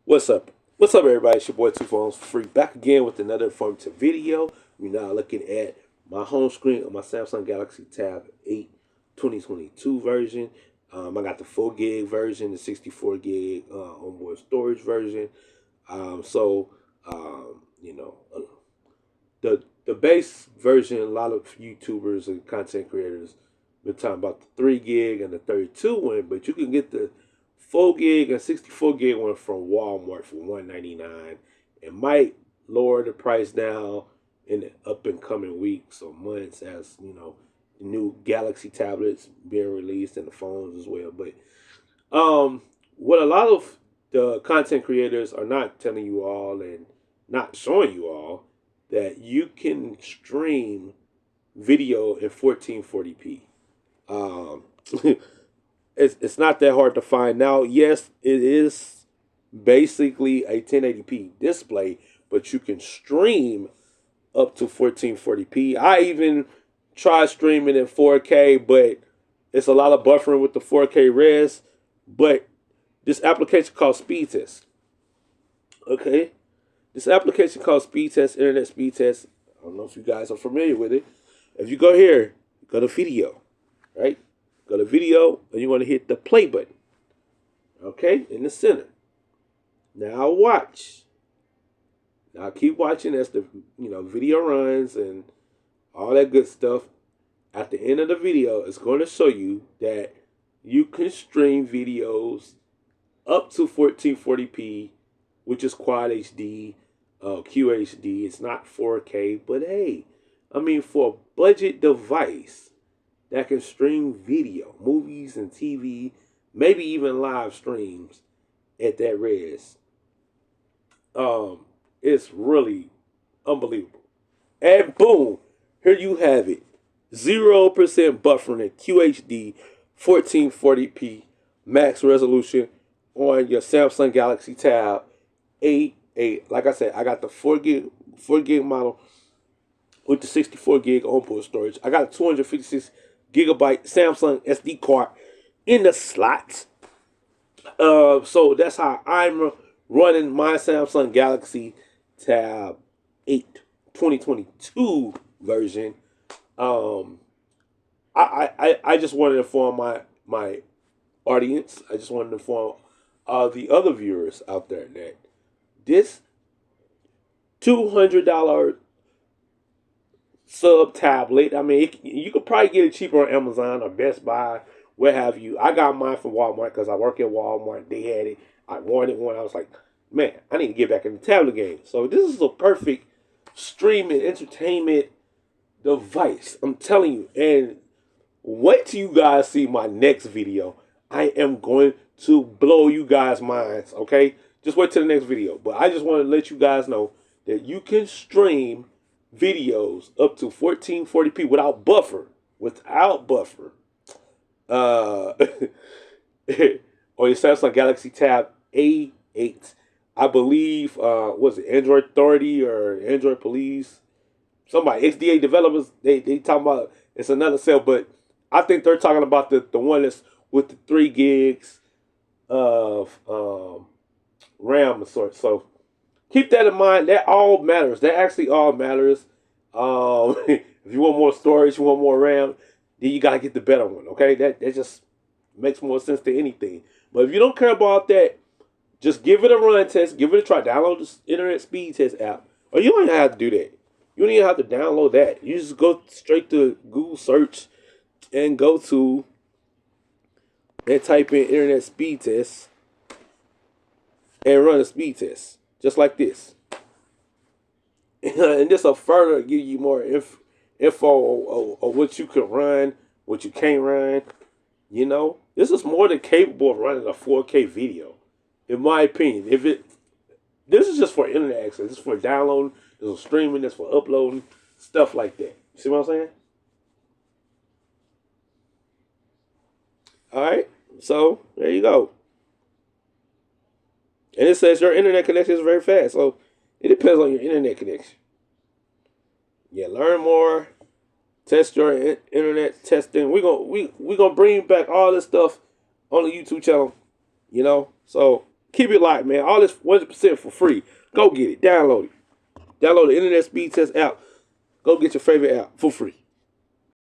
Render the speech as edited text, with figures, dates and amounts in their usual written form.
What's up? What's up, everybody? It's your boy TuPhones Free back again with another informative video. We're now looking at my home screen of my Samsung Galaxy Tab 8 2022 version. I got the 4 gig version, the 64 gig onboard storage version. So you know, the base version. A lot of YouTubers and content creators been talking about the 3 gig and the 32 one, but you can get the 4 gig and 64 gig one from Walmart for $199. It might lower the price down in the up and coming weeks or months as new Galaxy tablets being released and the phones as well. But what a lot of the content creators are not telling you all and not showing you all that you can stream video in 1440p. Um, it's not that hard to find. Now, yes, it is basically a 1080p display, but you can stream up to 1440p. I even tried streaming in 4K, but it's a lot of buffering with the 4K res. But this application called Speed Test. Okay, this application called Speed Test, Internet Speed Test. I don't know if you guys are familiar with it. If you go here, go to video, right? Go to video, and you want to hit the play button. Okay, in the center. Now watch. Now keep watching as the video runs and all that good stuff. At the end of the video, it's going to show you that you can stream videos up to 1440p, which is Quad HD, QHD. It's not 4K, but hey, I mean, for a budget device that can stream video, movies and TV, maybe even live streams at that res, it's really unbelievable. And boom, here you have it. 0% buffering in QHD 1440p max resolution on your Samsung Galaxy Tab 8. Like I said, I got the 4 gig model with the 64 gig onboard storage. I got a 256 gigabyte Samsung SD card in the slots. So that's how I'm running my Samsung Galaxy Tab 8 2022 version. I just wanted to inform my audience. I just wanted to inform the other viewers out there that this $200 sub tablet. I mean, you could probably get it cheaper on Amazon or Best Buy, what have you. I got mine from Walmart because I work at Walmart. They had it. I wanted one. I was like, man, I need to get back in the tablet game. So this is a perfect streaming entertainment device. I'm telling you. And wait till you guys see my next video. I am going to blow you guys' minds. Okay, just wait till the next video. But I just want to let you guys know that you can stream videos up to 1440p without buffer. Uh, on your Samsung Galaxy Tab A8. I believe, was it Android Authority or Android Police? Somebody, XDA developers, they talking about it's another cell, but I think they're talking about the one that's with the 3 gigs of RAM of sorts. So keep that in mind. That all matters. That actually all matters. If you want more storage, you want more RAM, then you gotta get the better one. Okay, that just makes more sense than anything. But if you don't care about that, just give it a run test. Give it a try. Download the Internet Speed Test app. Or you don't even have to do that. You don't even have to download that. You just go straight to Google search and go to and type in Internet Speed Test and run a speed test. Just like this. And this will further give you more info on what you can run, what you can't run. This is more than capable of running a 4K video, in my opinion. This is just for internet access. This is for downloading. This is for streaming. This is for uploading, stuff like that. See what I'm saying? All right. So there you go. And it says your internet connection is very fast. So it depends on your internet connection. Yeah, learn more. Test your internet testing. We're gonna bring back all this stuff on the YouTube channel. So Keep it light, man. All this 100% for free. Go get it. Download it. Download the Internet Speed Test app. Go get your favorite app for free.